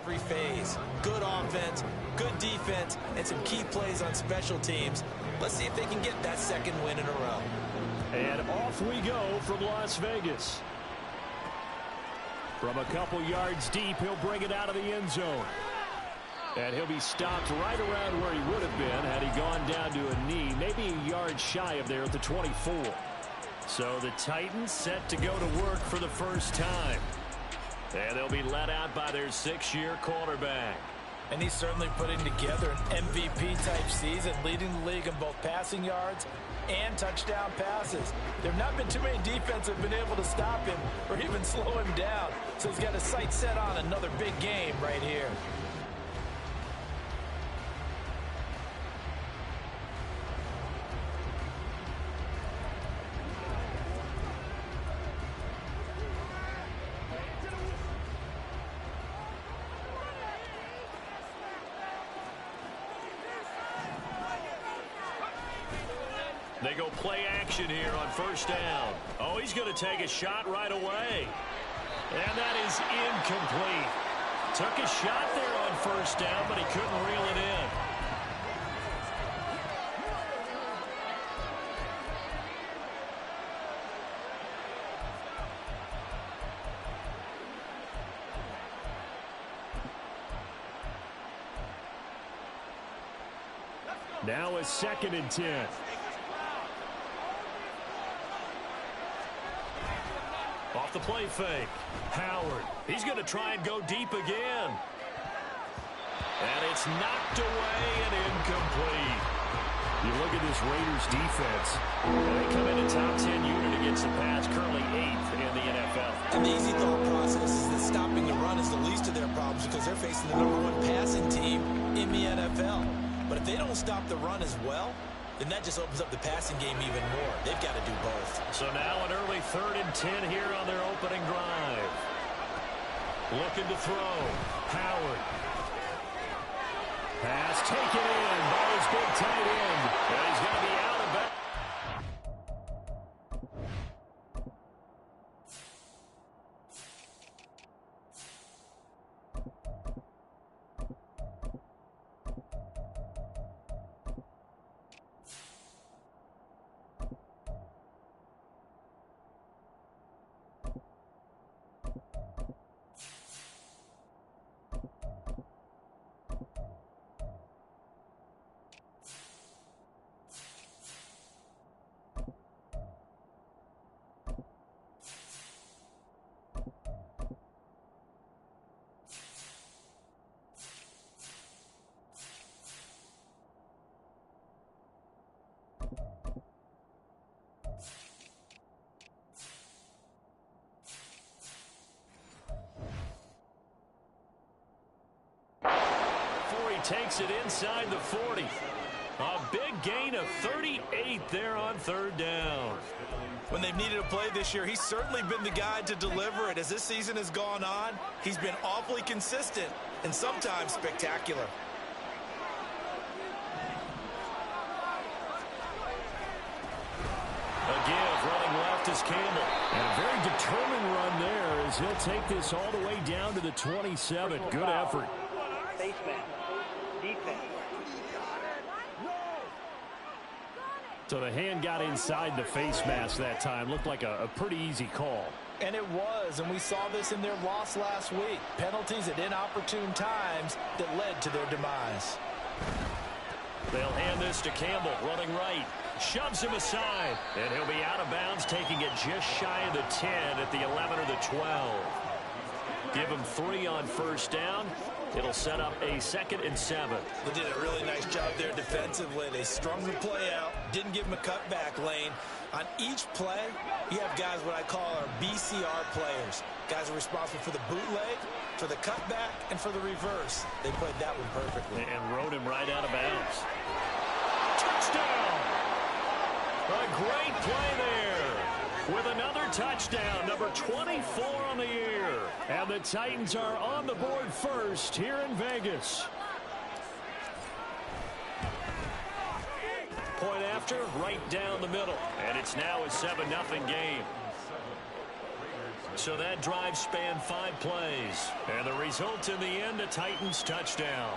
every phase. Good offense, good defense, and some key plays on special teams. Let's see if they can get that second win in a row. And off we go from Las Vegas. From a couple yards deep, he'll bring it out of the end zone. And he'll be stopped right around where he would have been had he gone down to a knee, maybe a yard shy of there at the 24. So the Titans set to go to work for the first time. And they'll be let out by their 6-year quarterback. And he's certainly putting together an MVP-type season, leading the league in both passing yards and touchdown passes. There have not been too many defenses that have been able to stop him or even slow him down. So he's got his sights set on another big game right here. They go play action here on first down. Oh, he's going to take a shot right away. And that is incomplete. Took a shot there on first down, but he couldn't reel it in. Now a 2nd and 10. Off the play fake. Howard. He's going to try and go deep again. And it's knocked away and incomplete. You look at this Raiders defense. They come in a top 10 unit against the pass, currently 8th in the NFL. And the easy thought process is that stopping the run is the least of their problems because they're facing the #1 passing team in the NFL. But if they don't stop the run as well, then that just opens up the passing game even more. They've got to do both. So now an early 3rd and 10 here on their opening drive. Looking to throw. Howard. Pass taken in by his big tight end. And he's going to be out of bounds. Takes it inside the 40. A big gain of 38 there on 3rd down. When they've needed a play this year, he's certainly been the guy to deliver it. As this season has gone on, he's been awfully consistent and sometimes spectacular. A give running left is Campbell. And a very determined run there as he'll take this all the way down to the 27. Good effort. Face man. Defense. So the hand got inside the face mask that time. Looked like a pretty easy call. And it was, and we saw this in their loss last week. Penalties at inopportune times that led to their demise. They'll hand this to Campbell, running right. Shoves him aside, and he'll be out of bounds, taking it just shy of the 10 at the 11 or the 12. Give him 3 on first down. It'll set up a 2nd and 7. They did a really nice job there defensively. They strung the play out, didn't give him a cutback lane. On each play, you have guys what I call our BCR players. Guys are responsible for the bootleg, for the cutback, and for the reverse. They played that one perfectly. And rode him right out of bounds. Touchdown! A great play there. With another touchdown, number 24 on the year. And the Titans are on the board first here in Vegas. Point after, right down the middle. And it's now a 7-0 game. So that drive spanned 5 plays. And the result in the end, a Titans touchdown.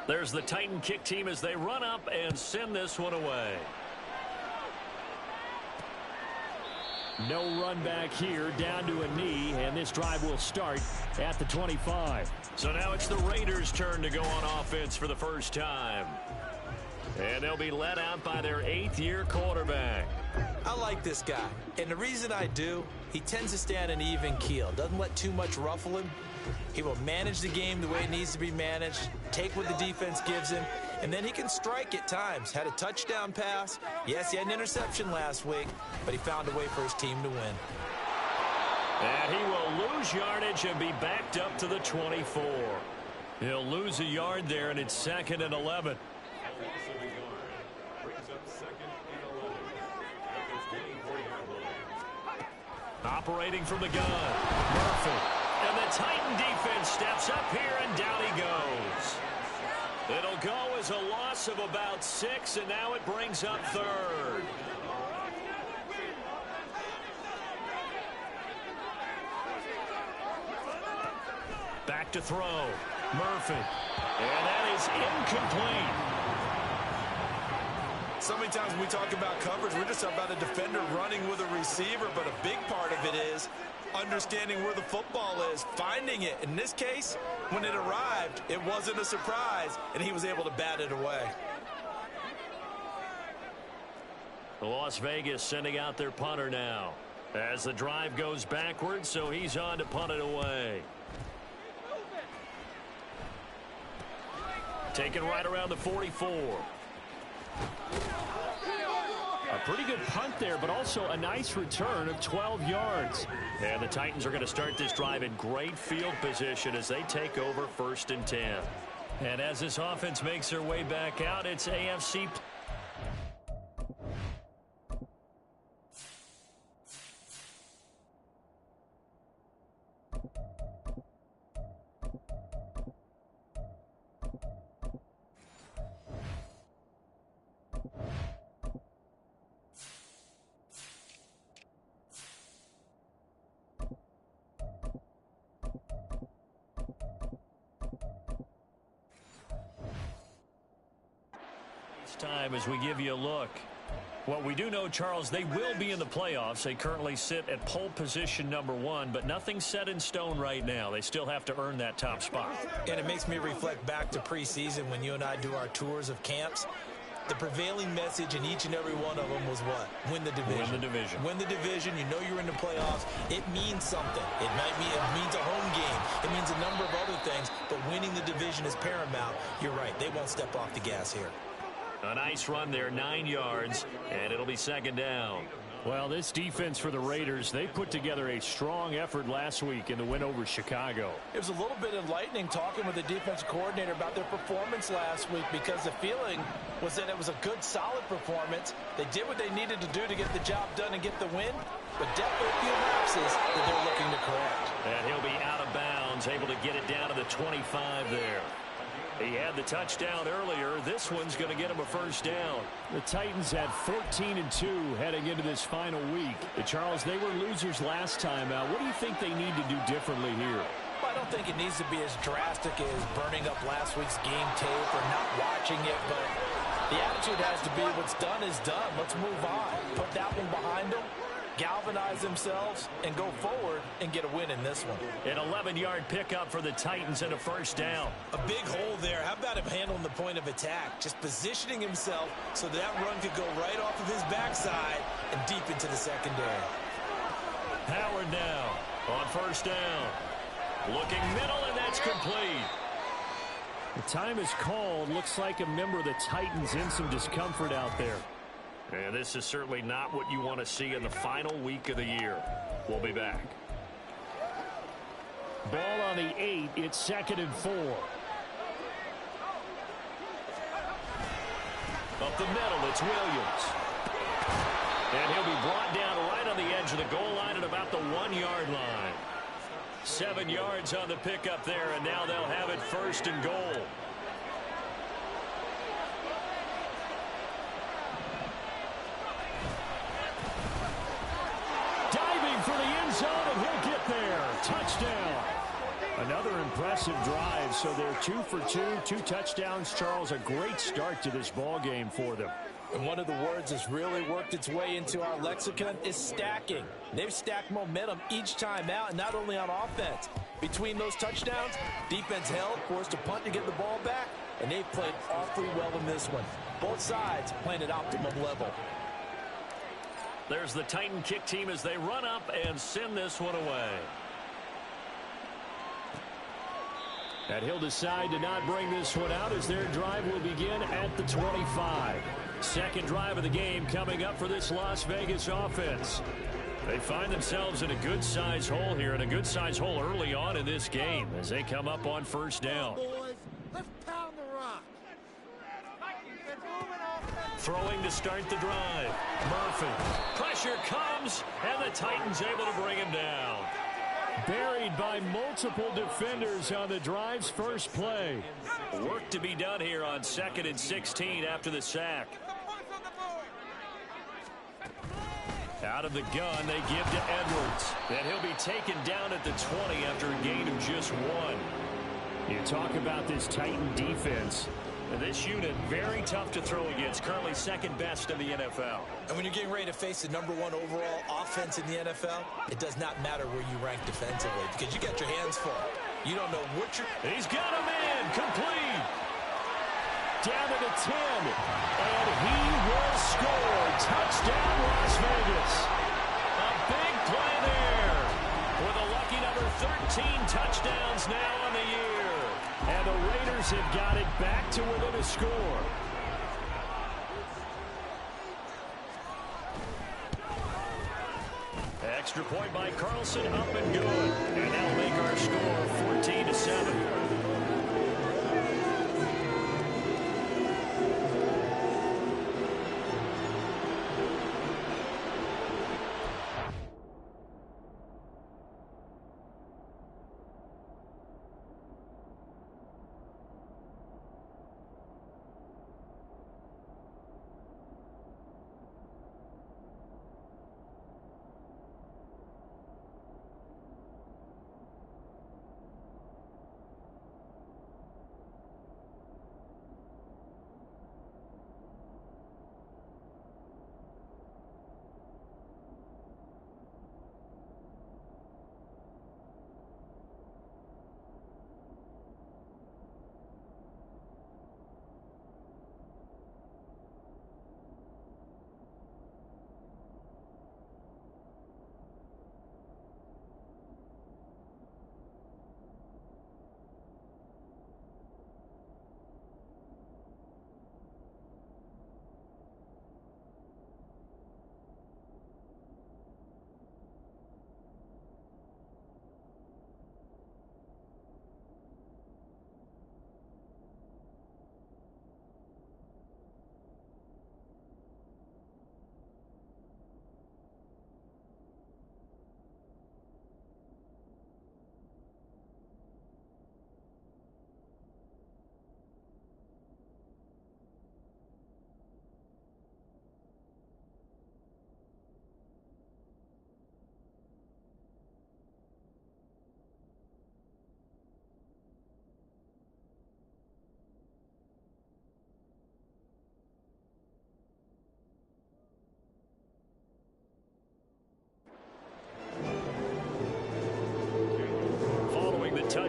There's the Titan kick team as they run up and send this one away. No run back here, down to a knee, and this drive will start at the 25. So now it's the Raiders' turn to go on offense for the first time. And they'll be led out by their 8th-year quarterback. I like this guy, and the reason I do, he tends to stay on an even keel, doesn't let too much ruffle him. He will manage the game the way it needs to be managed, take what the defense gives him, and then he can strike at times. Had a touchdown pass. Yes, he had an interception last week, but he found a way for his team to win. And he will lose yardage and be backed up to the 24. He'll lose a yard there, and it's 2nd and 11. Operating from the gun, Murphy. And the Titan defense steps up here, and down he goes. It'll go as a loss of about 6, and now it brings up 3rd. Back to throw. Murphy. And that is incomplete. So many times when we talk about coverage, we're just about a defender running with a receiver, but a big part of it is understanding where the football is, finding it. In this case, when it arrived, it wasn't a surprise, and he was able to bat it away. Las Vegas sending out their punter now as the drive goes backwards, so he's on to punt it away. Taken right around the 44. A pretty good punt there, but also a nice return of 12 yards. And the Titans are going to start this drive in great field position as they take over 1st and 10. And as this offense makes their way back out, it's AFC. Time as we give you a look. What we do know, Charles, they will be in the playoffs. They currently sit at pole position number 1, but nothing's set in stone right now. They still have to earn that top spot. And it makes me reflect back to preseason when you and I do our tours of camps. The prevailing message in each and every one of them was what? Win the division. Win the division. Win the division. You know you're in the playoffs. It means something. It means a home game. It means a number of other things, but winning the division is paramount. You're right. They won't step off the gas here. A nice run there, 9 yards, and it'll be 2nd down. Well, this defense for the Raiders, they put together a strong effort last week in the win over Chicago. It was a little bit enlightening talking with the defensive coordinator about their performance last week, because the feeling was that it was a good, solid performance. They did what they needed to do to get the job done and get the win, but definitely a few lapses that they're looking to correct. And he'll be out of bounds, able to get it down to the 25 there. He had the touchdown earlier. This one's going to get him a first down. The Titans had 14-2 heading into this final week. Charles, they were losers last time out. What do you think they need to do differently here? Well, I don't think it needs to be as drastic as burning up last week's game tape or not watching it, but the attitude has to be what's done is done. Let's move on. Put that one behind them, galvanize themselves, and go forward and get a win in this one. An 11-yard pickup for the Titans and a first down. A big hole there. How about him handling the point of attack? Just positioning himself so that run could go right off of his backside and deep into the secondary. Howard now on first down. Looking middle, and that's complete. The time is called. Looks like a member of the Titans in some discomfort out there. And this is certainly not what you want to see in the final week of the year. We'll be back. Ball on the 8. It's 2nd and 4. Up the middle, it's Williams. And he'll be brought down right on the edge of the goal line at about the 1-yard line. 7 yards on the pickup there, and now they'll have it 1st and goal. For the end zone, and he'll get there. Touchdown. Another impressive drive, so they're 2 for 2, 2 touchdowns. Charles, a great start to this ball game for them. And one of the words that's really worked its way into our lexicon is stacking. They've stacked momentum each time out, and not only on offense. Between those touchdowns, defense held, forced a punt to get the ball back, and they've played awfully well in this one. Both sides playing at optimum level. There's the Titan kick team as they run up and send this one away. And he'll decide to not bring this one out as their drive will begin at the 25. Second drive of the game coming up for this Las Vegas offense. They find themselves in a good-sized hole here, and a good-sized hole early on in this game as they come up on first down. Let's pound the rock. Throwing to start the drive. Murphy. Pressure comes, and the Titans able to bring him down. Buried by multiple defenders on the drive's first play. Work to be done here on 2nd and 16 after the sack. Out of the gun, they give to Edwards. And he'll be taken down at the 20 after a gain of just 1. You talk about this Titan defense. This unit, very tough to throw against. Currently 2nd best in the NFL. And when you're getting ready to face the #1 overall offense in the NFL, it does not matter where you rank defensively because you got your hands full. You don't know what you're... He's got him in. Complete. Down to the 10. And he will score. Touchdown, Las Vegas. A big play there. With a lucky number 13 touchdowns now on the year. And the Raiders have got it back to within a score. Extra point by Carlson, up and good. And that'll make our score 14-7.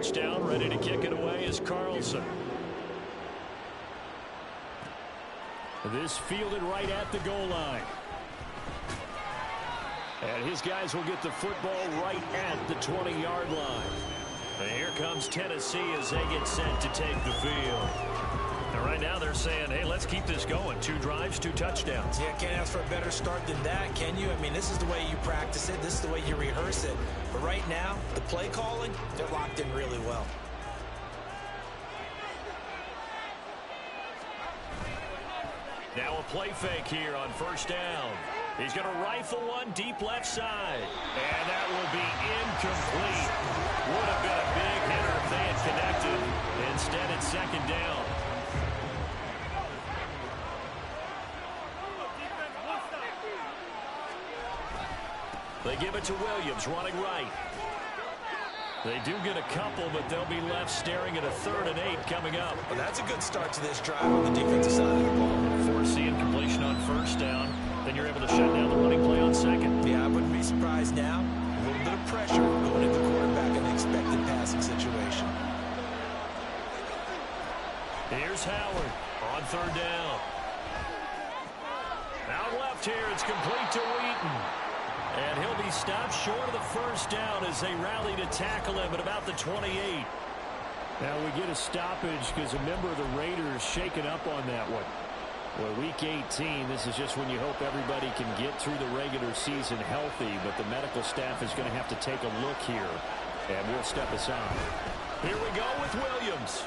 touchdown. Ready to kick it away is Carlson. This fielded right at the goal line. And his guys will get the football right at the 20-yard line. And here comes Tennessee as they get set to take the field. And right now they're saying, hey, let's keep this going. 2 drives, 2 touchdowns. Yeah, can't ask for a better start than that, can you? I mean, this is the way you practice it. This is the way you rehearse it. But right now, the play calling, they're locked in really well. Now a play fake here on first down. He's going to rifle one deep left side. And that will be incomplete. Would have been a big hitter if they had connected. Instead, it's second down. They give it to Williams, running right. They do get a couple, but they'll be left staring at a 3rd and 8 coming up. Well, that's a good start to this drive on the defensive side of the ball. Forcing completion on first down. Then you're able to shut down the running play on second. Yeah, I wouldn't be surprised now. A little bit of pressure going into the quarterback in an expected passing situation. Here's Howard on 3rd down. Out left here, it's complete to Wheaton. And he'll be stopped short of the first down as they rally to tackle him at about the 28. Now we get a stoppage because a member of the Raiders shaken up on that one. Well, week 18, this is just when you hope everybody can get through the regular season healthy, but the medical staff is going to have to take a look here, and we'll step aside. Here we go with Williams.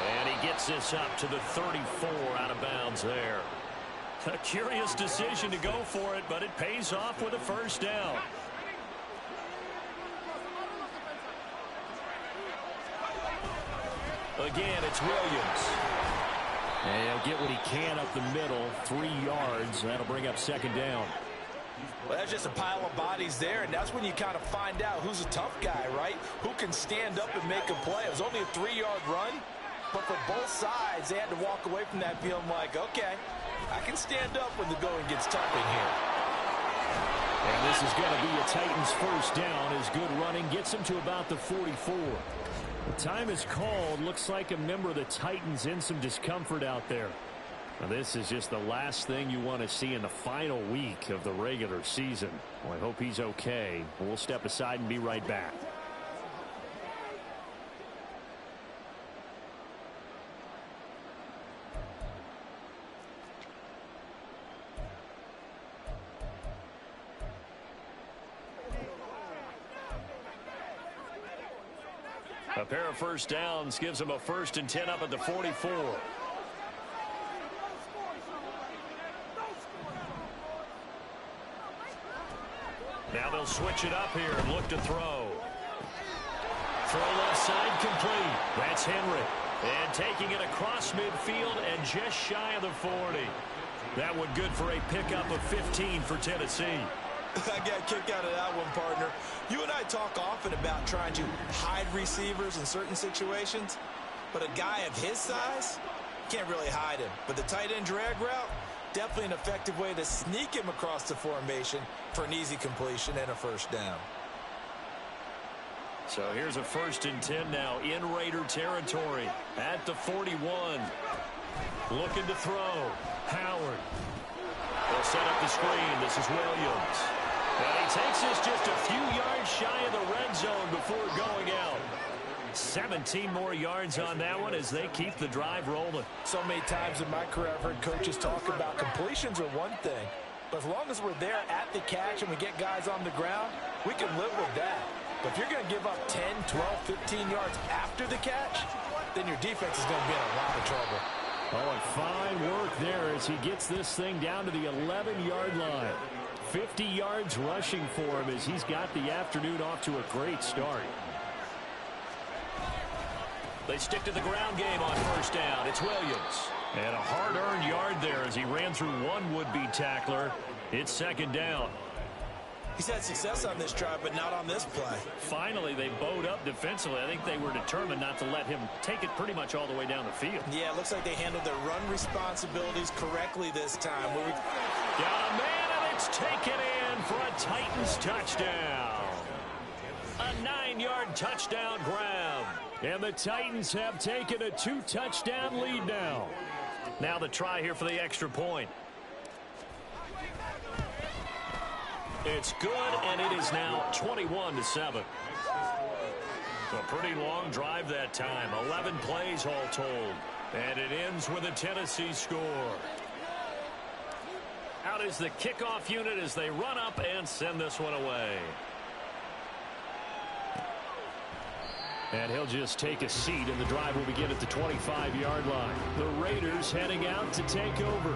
And he gets this up to the 34 out of bounds there. A curious decision to go for it, but it pays off with a first down. Again, it's Williams. And he'll get what he can up the middle, 3 yards. That'll bring up second down. Well, that's just a pile of bodies there, and that's when you kind of find out who's a tough guy, right? Who can stand up and make a play. It was only a 3-yard run, but for both sides, they had to walk away from that feeling like, okay, I can stand up when the going gets tough in here. And this is going to be a Titans first down as good running gets him to about the 44. The time is called. Looks like a member of the Titans in some discomfort out there. Now, this is just the last thing you want to see in the final week of the regular season. Well, I hope he's okay. We'll step aside and be right back. A pair of first downs gives them a 1st and 10 up at the 44. Now they'll switch it up here and look to throw. Throw left side complete. That's Henry. And taking it across midfield and just shy of the 40. That one good for a pickup of 15 for Tennessee. I got a kick out of that one, partner. You and I talk often about trying to hide receivers in certain situations, but a guy of his size, can't really hide him. But the tight end drag route, definitely an effective way to sneak him across the formation for an easy completion and a first down. So here's a 1st and 10 now in Raider territory at the 41. Looking to throw. Howard. They'll set up the screen. This is Williams. And he takes this just a few yards shy of the red zone before going out. 17 more yards on that one as they keep the drive rolling. So many times in my career I've heard coaches talk about completions are one thing, but as long as we're there at the catch and we get guys on the ground, we can live with that. But if you're going to give up 10, 12, 15 yards after the catch, then your defense is going to be in a lot of trouble. Oh, and fine work there as he gets this thing down to the 11-yard line. 50 yards rushing for him as he's got the afternoon off to a great start. They stick to the ground game on first down. It's Williams. And a hard-earned yard there as he ran through one would-be tackler. It's second down. He's had success on this drive, but not on this play. Finally, they bowed up defensively. I think they were determined not to let him take it pretty much all the way down the field. Yeah, it looks like they handled their run responsibilities correctly this time. Got a man, and it's taken in for a Titans touchdown. A 9-yard 40-yard touchdown grab. And the Titans have taken a 2-touchdown lead now. Now the try here for the extra point. It's good, and it is now 21-7. A pretty long drive that time. 11 plays all told. And it ends with a Tennessee score. Out is the kickoff unit as they run up and send this one away. And he'll just take a seat, and the drive will begin at the 25-yard line. The Raiders heading out to take over.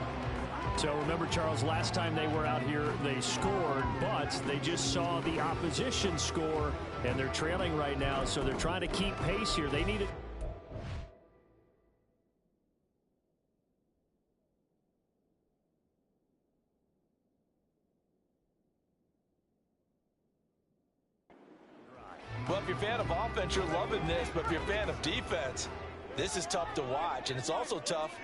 So remember, Charles, last time they were out here, they scored, but they just saw the opposition score, and they're trailing right now, so they're trying to keep pace here. They need it. Well, if you're a fan of offense, you're loving this, but if you're a fan of defense, this is tough to watch, and it's also tough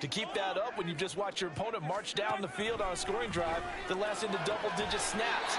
to keep that up when you just watch your opponent march down the field on a scoring drive that lasts into double-digit snaps.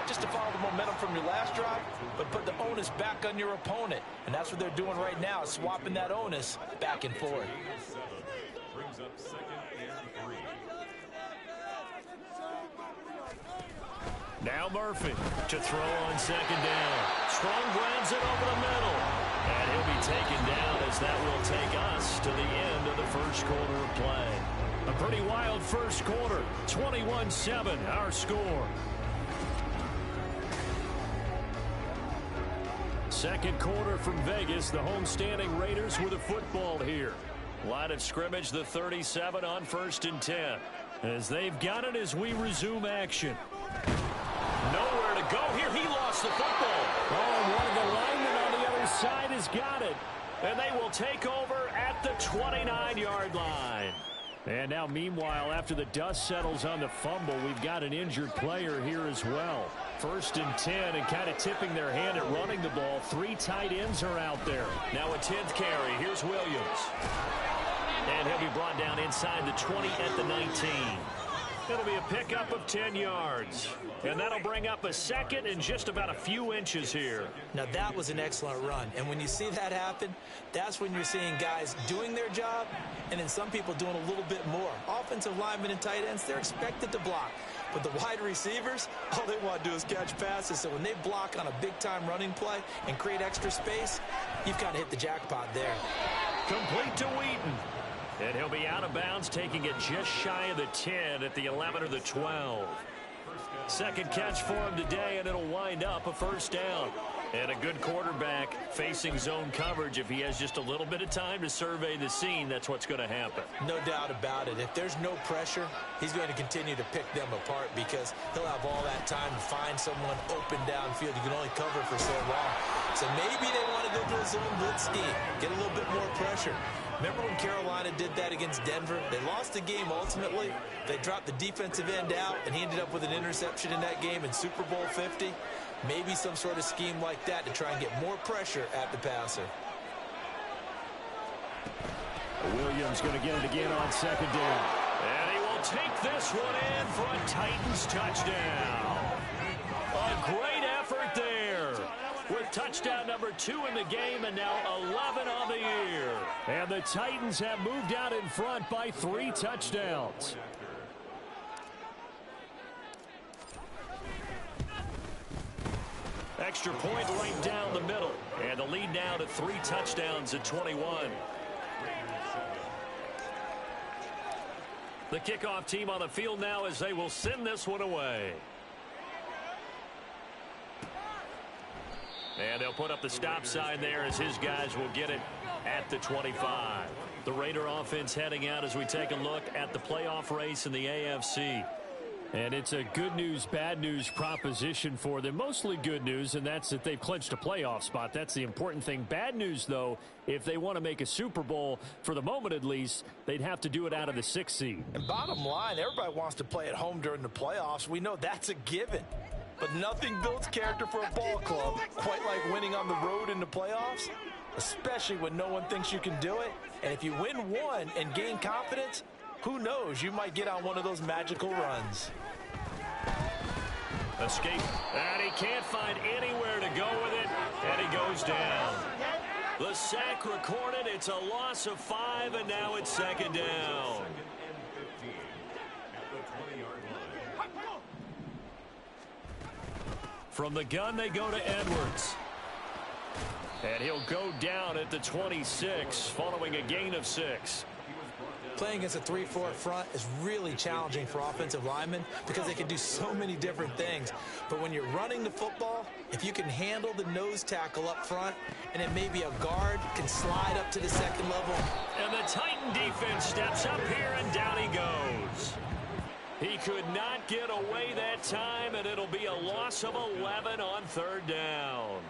Just to follow the momentum from your last drive, but put the onus back on your opponent. And that's what they're doing right now, swapping that onus back and forth. Brings up 2nd and 3. Now Murphy to throw on 2nd down. Strong grabs it over the middle. And he'll be taken down as that will take us to the end of the first quarter of play. A pretty wild first quarter. 21-7 our score. Second quarter from Vegas. The homestanding Raiders with a football here. Line of scrimmage, the 37 on 1st and 10. As they've got it as we resume action. Nowhere to go here. He lost the football. Oh, and one of the linemen on the other side has got it. And they will take over at the 29-yard line. And now, meanwhile, after the dust settles on the fumble, we've got an injured player here as well. 1st and 10, and kind of tipping their hand at running the ball. 3 tight ends are out there. Now a 10th carry. Here's Williams. And he'll be brought down inside the 20 at the 19. It'll be a pickup of 10 yards. And that'll bring up a second and just about a few inches here. Now, that was an excellent run. And when you see that happen, that's when you're seeing guys doing their job and then some people doing a little bit more. Offensive linemen and tight ends, they're expected to block. But the wide receivers, all they want to do is catch passes. So when they block on a big-time running play and create extra space, you've kind of hit the jackpot there. Complete to Wheaton. And he'll be out of bounds, taking it just shy of the 10 at the 11 or the 12. Second catch for him today, and it'll wind up a first down. And a good quarterback facing zone coverage. If he has just a little bit of time to survey the scene, that's what's going to happen. No doubt about it. If there's no pressure, he's going to continue to pick them apart because he'll have all that time to find someone open downfield. You can only cover for so long. So maybe they want to go to a zone blitz scheme, get a little bit more pressure. Remember when Carolina did that against Denver? They lost the game ultimately. They dropped the defensive end out, and he ended up with an interception in that game in Super Bowl 50. Maybe some sort of scheme like that to try and get more pressure at the passer. Williams going to get it again on second down. And he will take this one in for a Titans touchdown. A great effort there. With touchdown number 2 in the game and now 11 on the year. And the Titans have moved out in front by 3 touchdowns. Extra point right down the middle. And the lead now to 3 touchdowns at 21. The kickoff team on the field now as they will send this one away. And they'll put up the stop sign there as his guys will get it at the 25. The Raider offense heading out as we take a look at the playoff race in the AFC. And it's a good news, bad news proposition for them. Mostly good news, and that's that they've clinched a playoff spot. That's the important thing. Bad news, though, if they want to make a Super Bowl, for the moment at least, they'd have to do it out of the 6th seed. And bottom line, everybody wants to play at home during the playoffs. We know that's a given. But nothing builds character for a ball club quite like winning on the road in the playoffs, especially when no one thinks you can do it. And if you win one and gain confidence, who knows? You might get on one of those magical runs. Escape. And he can't find anywhere to go with it. And he goes down. The sack recorded. It's a loss of 5, and now it's second down. From the gun, they go to Edwards. And he'll go down at the 26, following a gain of 6. Playing against a 3-4 front is really challenging for offensive linemen because they can do so many different things. But when you're running the football, if you can handle the nose tackle up front and then maybe a guard can slide up to the second level. And the Titan defense steps up here, and down he goes. He could not get away that time, and it'll be a loss of 11 on third down.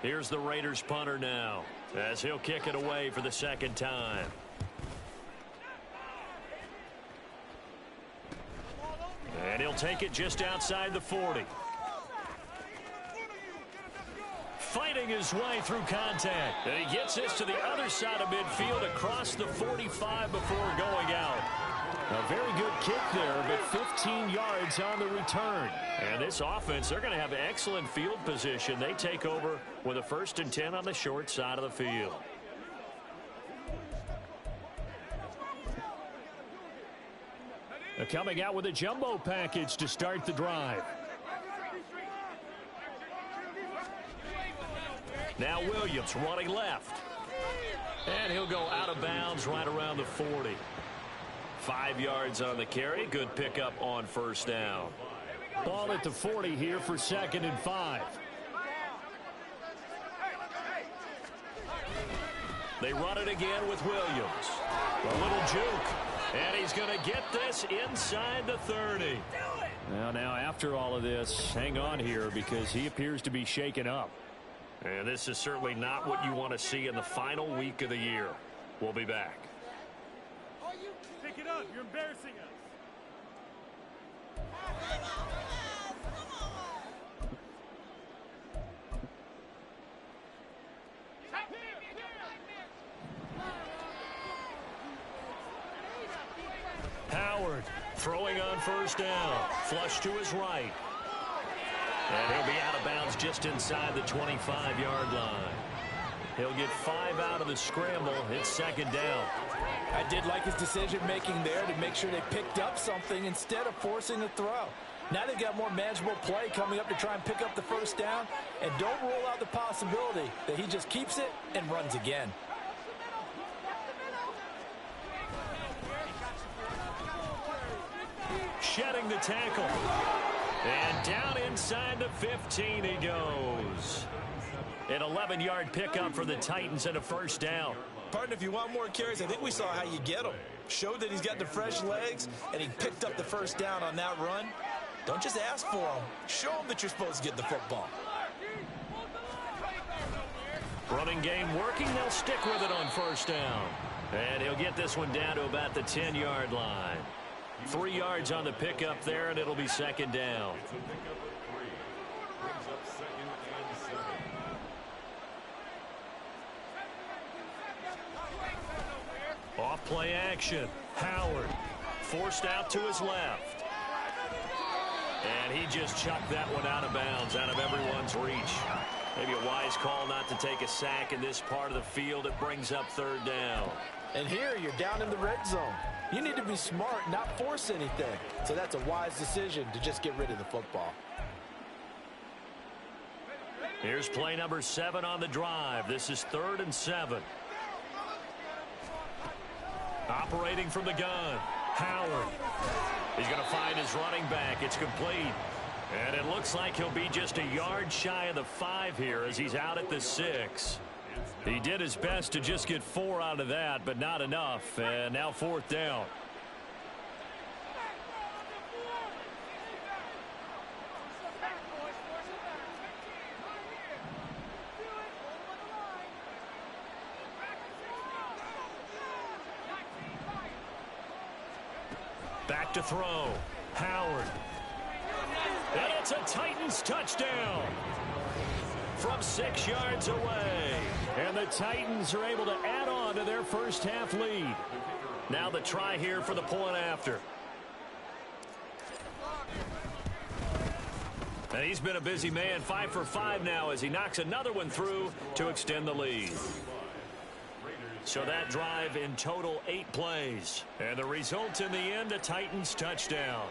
Here's the Raiders punter now as he'll kick it away for the second time. And he'll take it just outside the 40. Fighting his way through contact. And he gets this to the other side of midfield across the 45 before going out. A very good kick there, but 15 yards on the return. And this offense, they're going to have excellent field position. They take over with a 1st and 10 on the short side of the field. Coming out with a jumbo package to start the drive. Now Williams running left. And he'll go out of bounds right around the 40. 5 yards on the carry. Good pickup on first down. Ball at the 40 here for 2nd and 5. They run it again with Williams. A little juke. And he's going to get this inside the 30. Well, now after all of this, hang on here because he appears to be shaken up. And this is certainly not what you want to see in the final week of the year. We'll be back. Pick it up. You're embarrassing us. Howard throwing on first down. Flush to his right. And he'll be out of bounds just inside the 25-yard line. He'll get 5 out of the scramble. It's second down. I did like his decision-making there to make sure they picked up something instead of forcing the throw. Now they've got more manageable play coming up to try and pick up the first down. And don't rule out the possibility that he just keeps it and runs again. Shedding the tackle. And down inside the 15 he goes. An 11-yard pickup for the Titans and a first down. Partner, if you want more carries, I think we saw how you get him. Showed that he's got the fresh legs, and he picked up the first down on that run. Don't just ask for him. Show him that you're supposed to get the football. Running game working. They'll stick with it on first down. And he'll get this one down to about the 10-yard line. 3 yards on the pickup there, and it'll be second down. Off play action. Howard forced out to his left. And he just chucked that one out of bounds, out of everyone's reach. Maybe a wise call not to take a sack in this part of the field. It brings up third down. And here you're down in the red zone. You need to be smart, not force anything. So that's a wise decision to just get rid of the football. Here's play number 7 on the drive. This is 3rd and 7. Operating from the gun. Howard. He's going to find his running back. It's complete. And it looks like he'll be just a yard shy of the 5 here as he's out at the 6. He did his best to just get 4 out of that, but not enough. And now 4th down. Back to throw. Howard. And it's a Titans touchdown from 6 yards away. And the Titans are able to add on to their first half lead. Now the try here for the point after. And he's been a busy man, 5 for 5 now as he knocks another one through to extend the lead. So that drive in total 8 plays. And the result in the end, a Titans touchdown.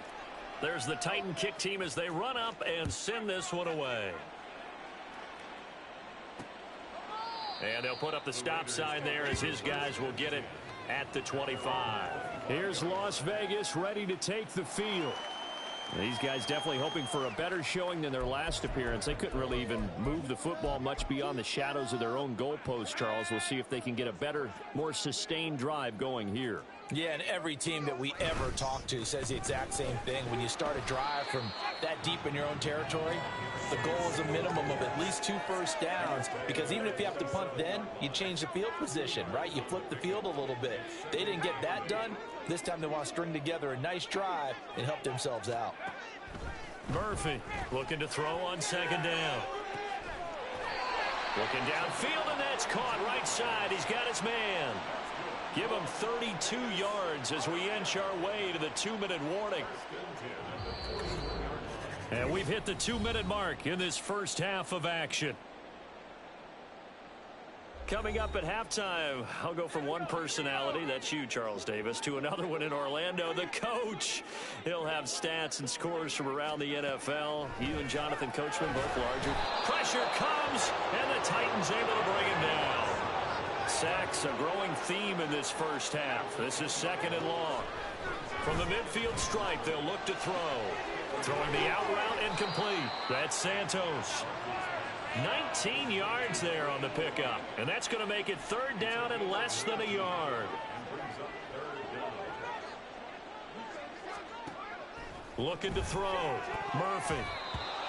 There's the Titan kick team as they run up and send this one away. And they'll put up the stop sign there as his guys will get it at the 25. Here's Las Vegas ready to take the field. These guys definitely hoping for a better showing than their last appearance. They couldn't really even move the football much beyond the shadows of their own goalpost, Charles. We'll see if they can get a better, more sustained drive going here. Yeah, and every team that we ever talk to says the exact same thing. When you start a drive from that deep in your own territory, the goal is a minimum of at least 2 first downs, because even if you have to punt then, you change the field position, right? You flip the field a little bit. They didn't get that done. This time they want to string together a nice drive and help themselves out. Murphy looking to throw on second down. Looking downfield, and that's caught right side. He's got his man. Give him 32 yards as we inch our way to the 2-minute warning. And we've hit the 2-minute mark in this first half of action. Coming up at halftime, I'll go from one personality, that's you, Charles Davis, to another one in Orlando, the coach. He'll have stats and scores from around the NFL. You and Jonathan Coachman, both larger. Pressure comes, and the Titans able to bring him down. Sacks, a growing theme in this first half. This is 2nd and long. From the midfield stripe, they'll look to throw. Throwing the out route incomplete. That's Santos. 19 yards there on the pickup. And that's going to make it 3rd down and less than a yard. Looking to throw. Murphy.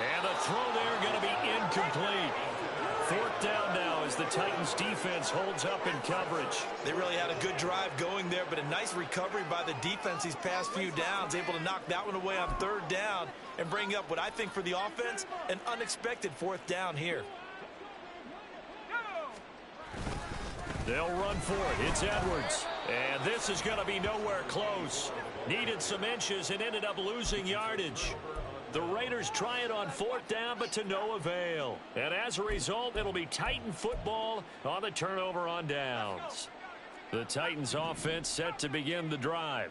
And the throw there going to be incomplete. 4th down now as the Titans defense holds up in coverage. They really had a good drive going there, but a nice recovery by the defense these past few downs, able to knock that one away on 3rd down and bring up what I think for the offense, an unexpected 4th down here. They'll run for it. It's Edwards. And this is going to be nowhere close. Needed some inches and ended up losing yardage. The Raiders try it on 4th down, but to no avail. And as a result, it'll be Titan football on the turnover on downs. The Titans offense set to begin the drive.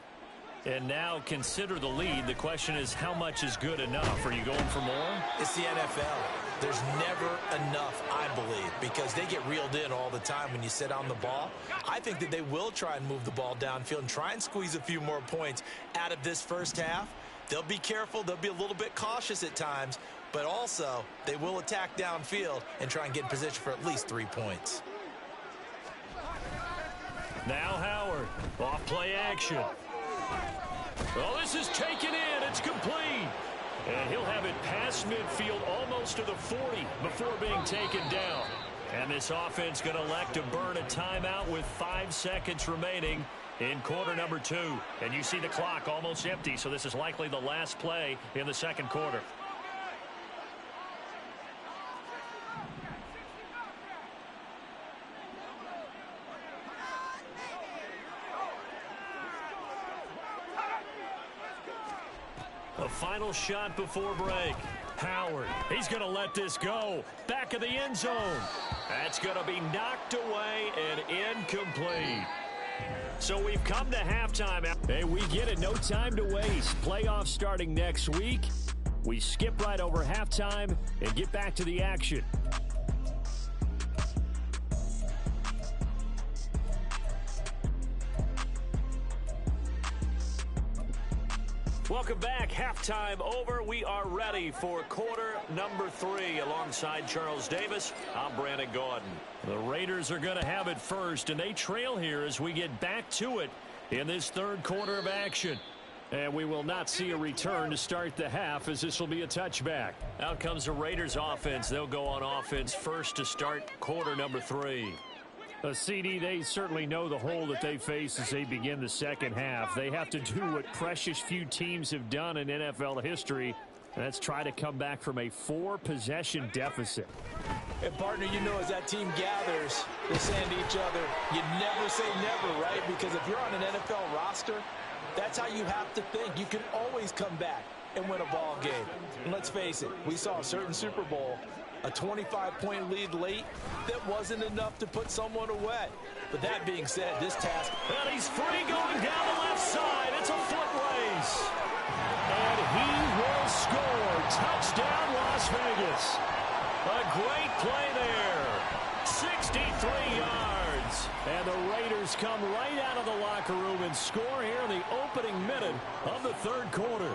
And now consider the lead. The question is, how much is good enough? Are you going for more? It's the NFL. There's never enough, I believe, because they get reeled in all the time when you sit on the ball. I think that they will try and move the ball downfield and try and squeeze a few more points out of this first half. They'll be careful. They'll be a little bit cautious at times, but also they will attack downfield and try and get in position for at least 3 points. Now Howard, off play action. Well, this is taken in. It's complete. And he'll have it past midfield almost to the 40 before being taken down. And this offense going to elect to burn a timeout with 5 seconds remaining in quarter number 2. And you see the clock almost empty, so this is likely the last play in the second quarter. A final shot before break. Howard, he's going to let this go. Back of the end zone. That's going to be knocked away and incomplete. So we've come to halftime. Hey, we get it. No time to waste. Playoffs starting next week. We skip right over halftime and get back to the action. Welcome back. Halftime over. We are ready for quarter number 3. Alongside Charles Davis, I'm Brandon Gaudin. The Raiders are going to have it first, and they trail here as we get back to it in this third quarter of action. And we will not see a return to start the half, as this will be a touchback. Out comes the Raiders offense. They'll go on offense first to start quarter number 3. A CD, they certainly know the hole that they face as they begin the second half. They have to do what precious few teams have done in NFL history, and that's try to come back from a 4-possession deficit. And, partner, you know, as that team gathers, they're saying to each other, you never say never, right? Because if you're on an NFL roster, that's how you have to think. You can always come back and win a ball game. And let's face it, we saw a certain Super Bowl, a 25-point lead late that wasn't enough to put someone away. But that being said, this task... And he's free going down the left side. It's a foot race. And he will score. Touchdown, Las Vegas. A great play there. 63 yards. And the Raiders come right out of the locker room and score here in the opening minute of the third quarter.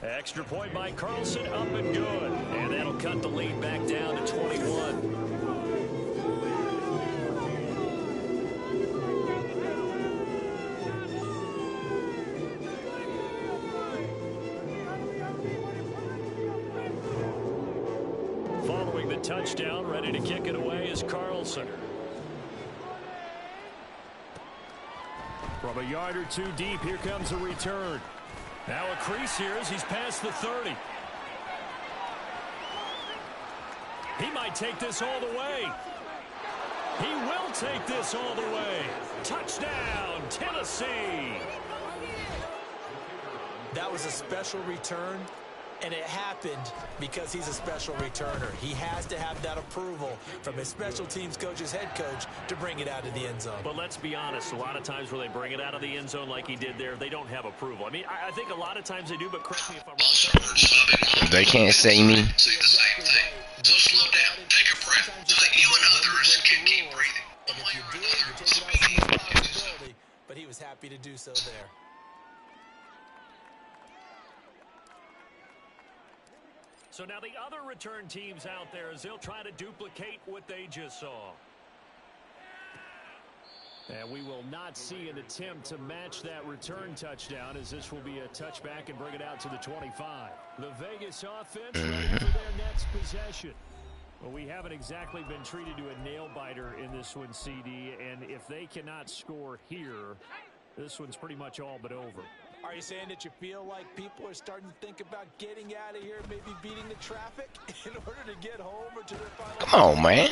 Extra point by Carlson, up and good. And that'll cut the lead back down to 21. Following the touchdown, ready to kick it away is Carlson. From a yard or two deep, here comes a return. Now a crease here as he's past the 30. He might take this all the way. He will take this all the way. Touchdown, Tennessee. That was a special return, and it happened because he's a special returner. He has to have that approval from his special teams coach's head coach to bring it out of the end zone. But let's be honest, a lot of times when they bring it out of the end zone like he did there, they don't have approval. I mean, I think a lot of times they do, but correct me if I'm wrong. They can't say me. See the same thing. Just slow down, take a breath. You and others can keep breathing. And if you do, you're taking on some responsibility, but he was happy to do so there. So now the other return teams out there as they'll try to duplicate what they just saw. And we will not see an attempt to match that return touchdown, as this will be a touchback and bring it out to the 25. The Vegas offense ready for their next possession. Well, we haven't exactly been treated to a nail-biter in this one, CD, and if they cannot score here, this one's pretty much all but over. Are you saying that you feel like people are starting to think about getting out of here, maybe beating the traffic in order to get home or to their final? Come on, man.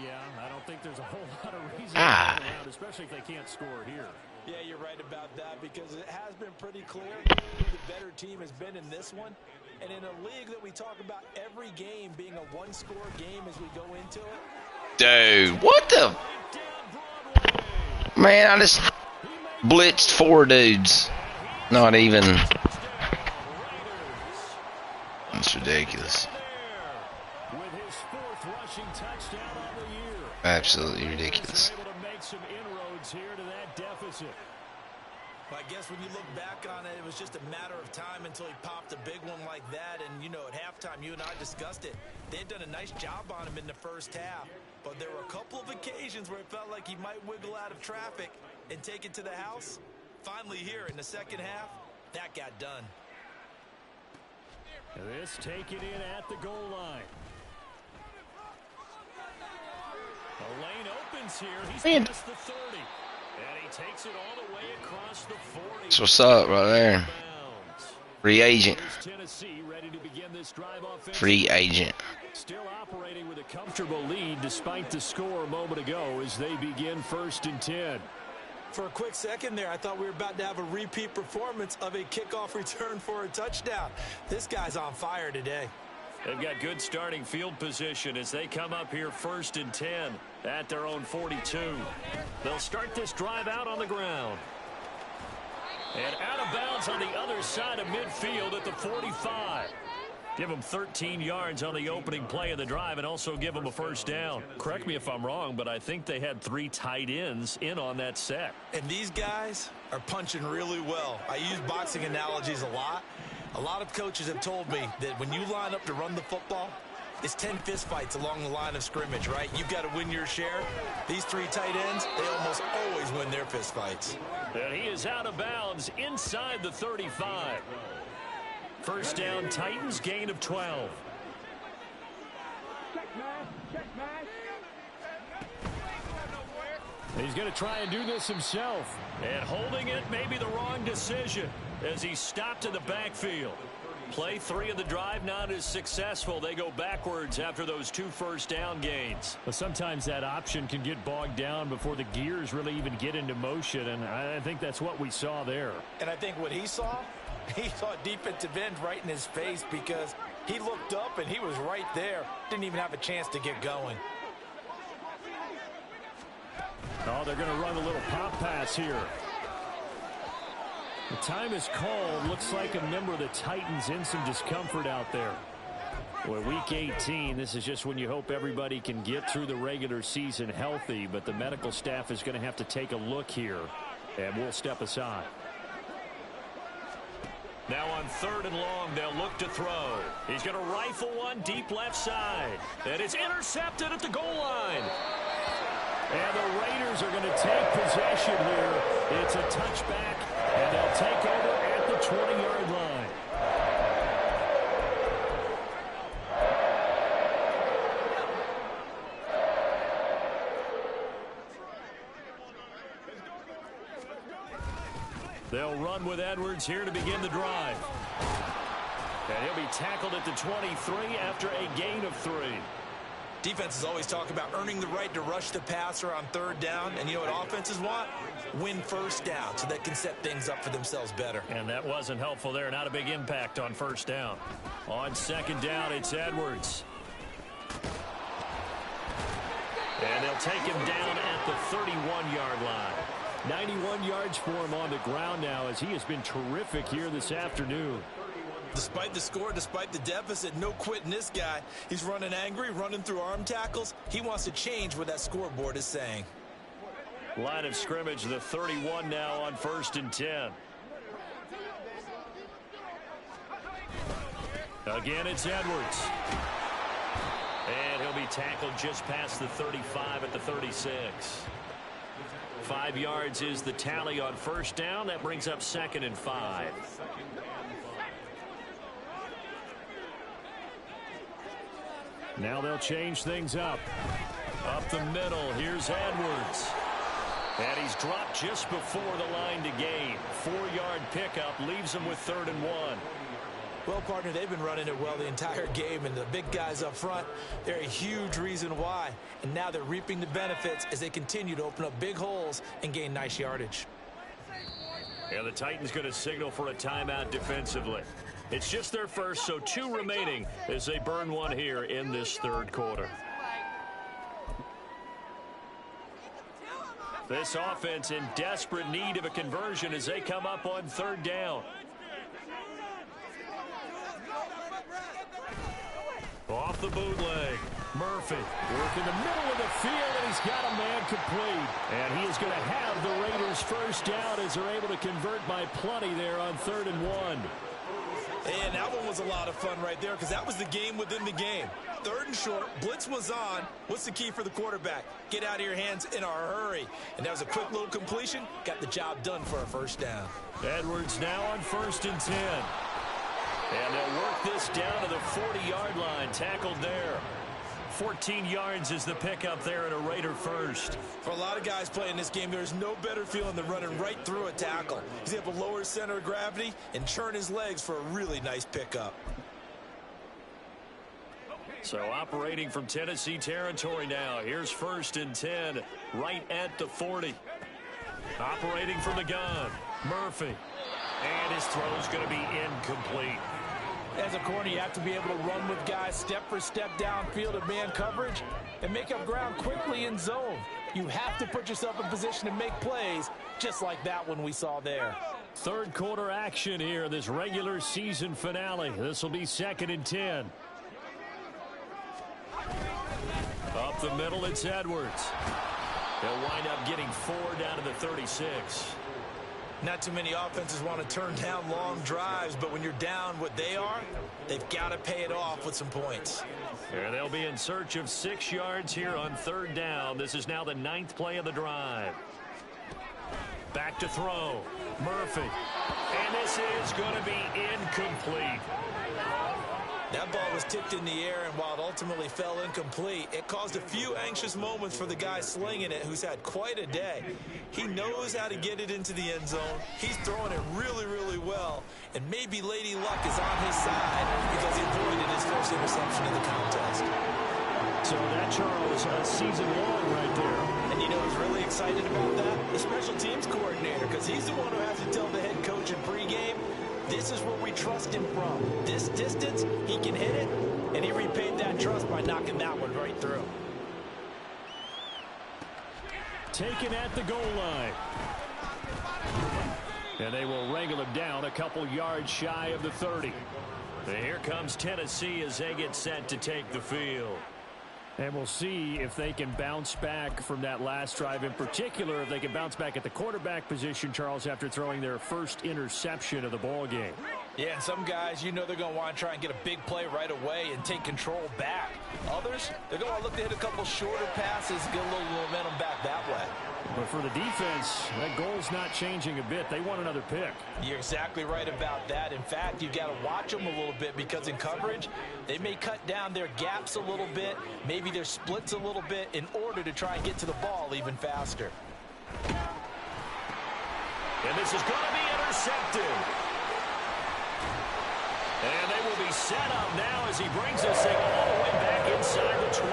Yeah, I don't think there's a whole lot of reason to around, especially if they can't score here. Yeah, you're right about that, because it has been pretty clear who the better team has been in this one. And in a league that we talk about every game being a one-score game as we go into it. Dude, what the? Man, I just blitzed 4 dudes. Not even. That's ridiculous. Absolutely ridiculous. Well, I guess when you look back on it, it was just a matter of time until he popped a big one like that. And, you know, at halftime, you and I discussed it. They had done a nice job on him in the first half. But there were a couple of occasions where it felt like he might wiggle out of traffic and take it to the house. Finally here in the second half, that got done. This taken in at the goal line. The lane opens here. He's past the 30. And he takes it all the way across the 40. That's what's up right there. Free agent. Free agent. Still operating with a comfortable lead despite the score a moment ago as they begin 1st and 10. For a quick second there, I thought we were about to have a repeat performance of a kickoff return for a touchdown. This guy's on fire today. They've got good starting field position as they come up here 1st and 10 at their own 42. They'll start this drive out on the ground. And out of bounds on the other side of midfield at the 45. Give them 13 yards on the opening play of the drive and also give them a first down. Correct me if I'm wrong, but I think they had 3 tight ends in on that set. And these guys are punching really well. I use boxing analogies a lot. A lot of coaches have told me that when you line up to run the football, it's 10 fistfights along the line of scrimmage, right? You've got to win your share. These 3 tight ends, they almost always win their fistfights. And he is out of bounds inside the 35. First down, Titans, gain of 12. He's going to try and do this himself. And holding it may be the wrong decision as he stopped in the backfield. Play 3 of the drive not as successful. They go backwards after those 2 first down gains. But sometimes that option can get bogged down before the gears really even get into motion, and I think that's what we saw there. And I think what he saw a defensive end right in his face, because he looked up and he was right there. Didn't even have a chance to get going. Oh, they're going to run a little pop pass here. The time is called. Looks like a member of the Titans in some discomfort out there. Well, week 18, this is just when you hope everybody can get through the regular season healthy, but the medical staff is going to have to take a look here, and we'll step aside. Now on 3rd and long, they'll look to throw. He's going to rifle one deep left side. And it's intercepted at the goal line. And the Raiders are going to take possession here. It's a touchback, and they'll take over at the 20-yard line. They'll run with Edwards here to begin the drive. And he'll be tackled at the 23 after a gain of 3. Defenses always talk about earning the right to rush the passer on 3rd down. And you know what offenses want? Win first down so they can set things up for themselves better. And that wasn't helpful there. Not a big impact on 1st down. On 2nd down, it's Edwards. And they'll take him down at the 31-yard line. 91 yards for him on the ground now as he has been terrific here this afternoon. Despite the score, despite the deficit, no quitting this guy. He's running angry, running through arm tackles. He wants to change what that scoreboard is saying. Line of scrimmage, the 31 now on 1st and 10. Again, it's Edwards. And he'll be tackled just past the 35 at the 36. 5 yards is the tally on first down. That brings up 2nd and 5. Now they'll change things up. Up the middle, here's Edwards. And he's dropped just before the line to gain. 4-yard pickup leaves him with 3rd and 1. Well, partner, they've been running it well the entire game, and the big guys up front, they're a huge reason why. And now they're reaping the benefits as they continue to open up big holes and gain nice yardage. And the Titans going to signal for a timeout defensively. It's just their first, so 2 remaining as they burn one here in this 3rd quarter. This offense in desperate need of a conversion as they come up on 3rd down. Off the bootleg, Murphy working the middle of the field, and he's got a man complete. And he is going to have the Raiders first down as they're able to convert by plenty there on 3rd and 1. And that one was a lot of fun right there because that was the game within the game. 3rd and short, blitz was on. What's the key for the quarterback? Get out of your hands in a hurry. And that was a quick little completion. Got the job done for a first down. Edwards now on 1st and 10. And they'll work this down to the 40-yard line. Tackled there. 14 yards is the pickup there in a Raider first. For a lot of guys playing this game, there's no better feeling than running right through a tackle. He's able to lower his center of gravity and churn his legs for a really nice pickup. So operating from Tennessee territory now. Here's 1st and 10 right at the 40. Operating from the gun, Murphy. And his throw's going to be incomplete. As a corner, you have to be able to run with guys step for step downfield in man coverage and make up ground quickly in zone. You have to put yourself in position to make plays just like that one we saw there. 3rd quarter action here in this regular season finale. This will be 2nd and 10. Up the middle, it's Edwards. They'll wind up getting 4 down to the 36. Not too many offenses want to turn down long drives, but when you're down what they are, they've got to pay it off with some points. And they'll be in search of 6 yards here on 3rd down. This is now the 9th play of the drive. Back to throw, Murphy. And this is going to be incomplete. That ball was tipped in the air, and while it ultimately fell incomplete, it caused a few anxious moments for the guy slinging it, who's had quite a day. He knows how to get it into the end zone. He's throwing it really, really well, and maybe Lady Luck is on his side because he avoided his first interception of the contest. So that, Charles, a season long right there. And you know who's really excited about that? The special teams coordinator, because he's the one who has to tell the head coach in pregame, this is where we trust him from. This distance, he can hit it, and he repaid that trust by knocking that one right through. Taken at the goal line. And they will wrangle him down a couple yards shy of the 30. And here comes Tennessee as they get set to take the field. And we'll see if they can bounce back from that last drive. In particular, if they can bounce back at the quarterback position, Charles, after throwing their first interception of the ball game. Yeah, and some guys, you know they're going to want to try and get a big play right away and take control back. Others, they're going to look to hit a couple shorter passes, get a little momentum back that way. But for the defense, that goal's not changing a bit. They want another pick. You're exactly right about that. In fact, you've got to watch them a little bit because in coverage, they may cut down their gaps a little bit, maybe their splits a little bit in order to try and get to the ball even faster. And this is going to be intercepted. And they will be set up now as he brings this thing all the way back inside the 20.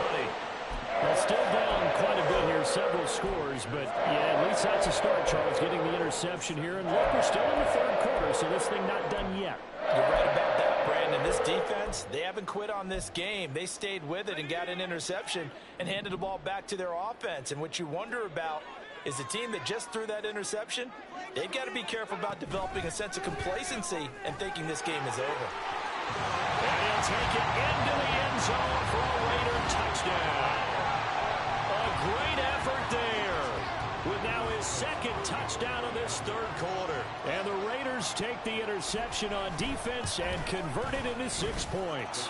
Well, still down quite a bit here, several scores, but yeah, at least that's a start, Charles, getting the interception here. And look, we're still in the 3rd quarter, so this thing not done yet. You're right about that, Brandon. This defense, they haven't quit on this game. They stayed with it and got an interception and handed the ball back to their offense. And what you wonder about is the team that just threw that interception, they've got to be careful about developing a sense of complacency and thinking this game is over. And he'll take it into the end zone for a Raider touchdown. A great effort there with now his 2nd touchdown of this 3rd quarter. And the Raiders Titans take the interception on defense and convert it into 6 points.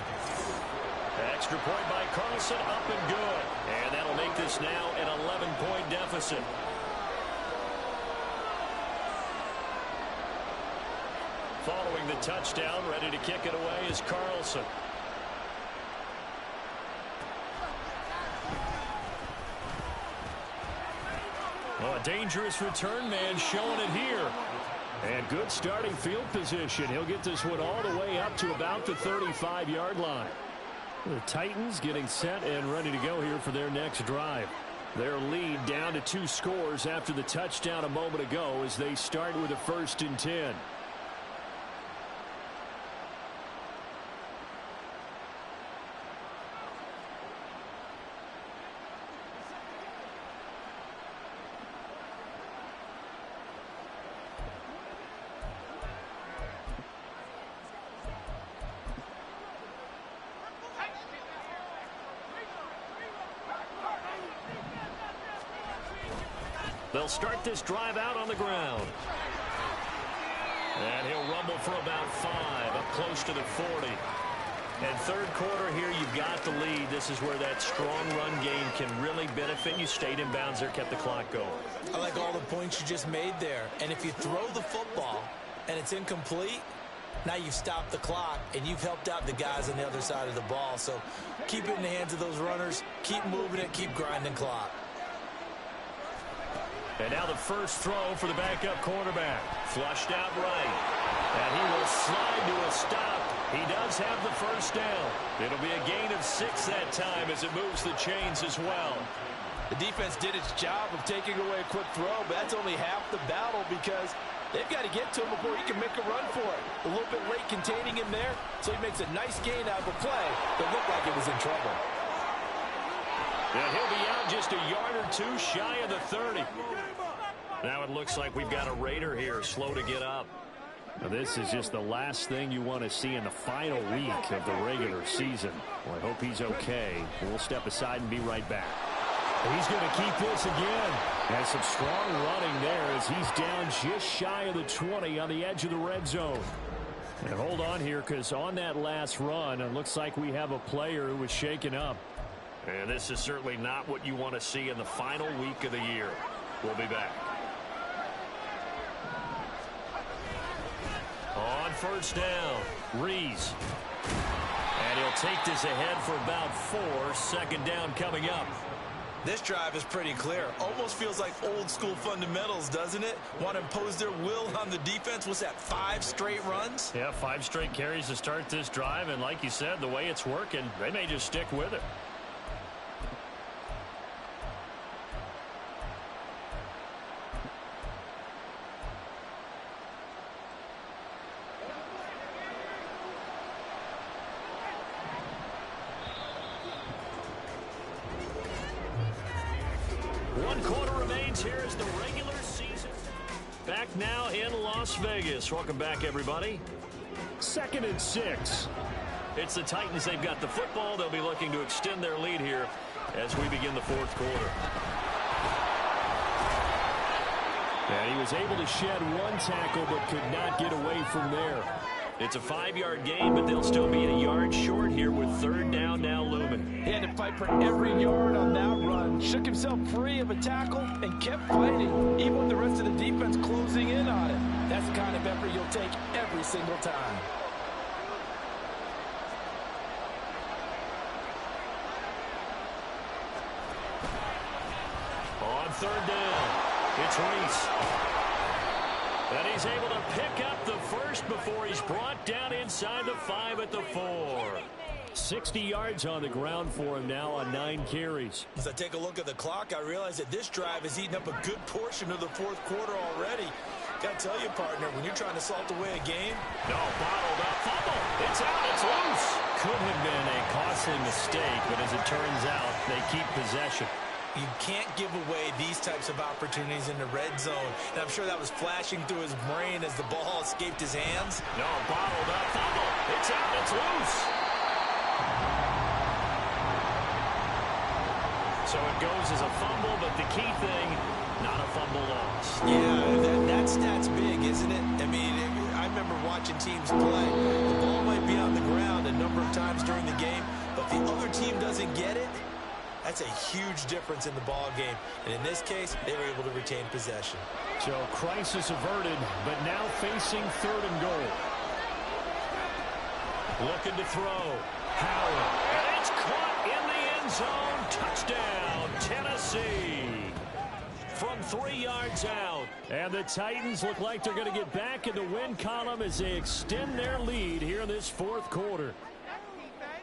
Extra point by Carlson, up and good. And that'll make this now an 11-point deficit. Following the touchdown, ready to kick it away is Carlson. Oh, a dangerous return man showing it here. And good starting field position. He'll get this one all the way up to about the 35-yard line. The Titans getting set and ready to go here for their next drive. Their lead down to 2 scores after the touchdown a moment ago as they start with a 1st and 10. They'll start this drive out on the ground. And he'll rumble for about 5, up close to the 40. And third quarter here, you've got the lead. This is where that strong run game can really benefit you. Stayed in bounds there, kept the clock going. I like all the points you just made there. And if you throw the football and it's incomplete, now you've stopped the clock and you've helped out the guys on the other side of the ball. So keep it in the hands of those runners. Keep moving it. Keep grinding clock. And now the first throw for the backup quarterback. Flushed out right. And he will slide to a stop. He does have the first down. It'll be a gain of 6 that time as it moves the chains as well. The defense did its job of taking away a quick throw, but that's only half the battle because they've got to get to him before he can make a run for it. A little bit late containing him there, so he makes a nice gain out of the play that looked like it was in trouble. And he'll be out just a yard or 2 shy of the 30. Now it looks like we've got a Raider here, slow to get up. Now this is just the last thing you want to see in the final week of the regular season. Well, I hope he's okay. We'll step aside and be right back. He's going to keep this again. Has some strong running there as he's down just shy of the 20 on the edge of the red zone. And hold on here, because on that last run, it looks like we have a player who was shaken up. And this is certainly not what you want to see in the final week of the year. We'll be back. On first down, Rees. And he'll take this ahead for about 4. Second down coming up. This drive is pretty clear. Almost feels like old school fundamentals, doesn't it? Want to impose their will on the defense. What's that, 5 straight runs? Yeah, 5 straight carries to start this drive. And like you said, the way it's working, they may just stick with it. Here is the regular season. Back now in Las Vegas. Welcome back, everybody. 2nd and 6. It's the Titans. They've got the football. They'll be looking to extend their lead here as we begin the 4th quarter. And he was able to shed 1 tackle but could not get away from there. It's a 5-yard gain, but they'll still be a yard short here with 3rd down now looming. He had to fight for every yard on that run. Shook himself free of a tackle and kept fighting, even with the rest of the defense closing in on it. That's the kind of effort you'll take every single time. On 3rd down, it's Rees. And he's able to pick up the first before he's brought down inside the 5 at the 4. 60 yards on the ground for him now on 9 carries. As I take a look at the clock, I realize that this drive has eaten up a good portion of the 4th quarter already. Got to tell you, partner, when you're trying to salt away a game. No, bottled up, fumble. It's out, it's loose. Could have been a costly mistake, but as it turns out, they keep possession. You can't give away these types of opportunities in the red zone. And I'm sure that was flashing through his brain as the ball escaped his hands. No, bottled up, fumble. It's out, it's loose. So it goes as a fumble, but the key thing, not a fumble loss. Yeah, that stat's big, isn't it? I mean, remember watching teams play. The ball might be on the ground a number of times during the game, but if the other team doesn't get it, that's a huge difference in the ball game. And in this case, they were able to retain possession. So crisis averted, but now facing 3rd and goal. Looking to throw. Howard. And it's caught in the end zone. Touchdown, Tennessee. From 3 yards out. And the Titans look like they're going to get back in the win column as they extend their lead here in this 4th quarter.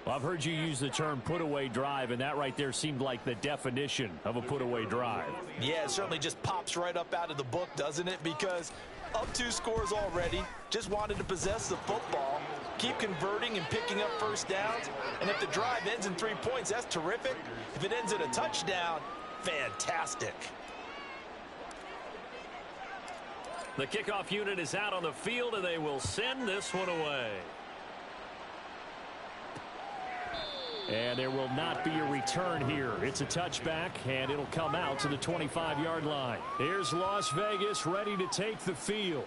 Well, I've heard you use the term put-away drive, and that right there seemed like the definition of a put-away drive. Yeah, it certainly just pops right up out of the book, doesn't it? Because up 2 scores already, just wanted to possess the football, keep converting and picking up first downs, and if the drive ends in 3 points, that's terrific. If it ends in a touchdown, fantastic. The kickoff unit is out on the field, and they will send this one away. And there will not be a return here. It's a touchback, and it'll come out to the 25-yard line. Here's Las Vegas ready to take the field.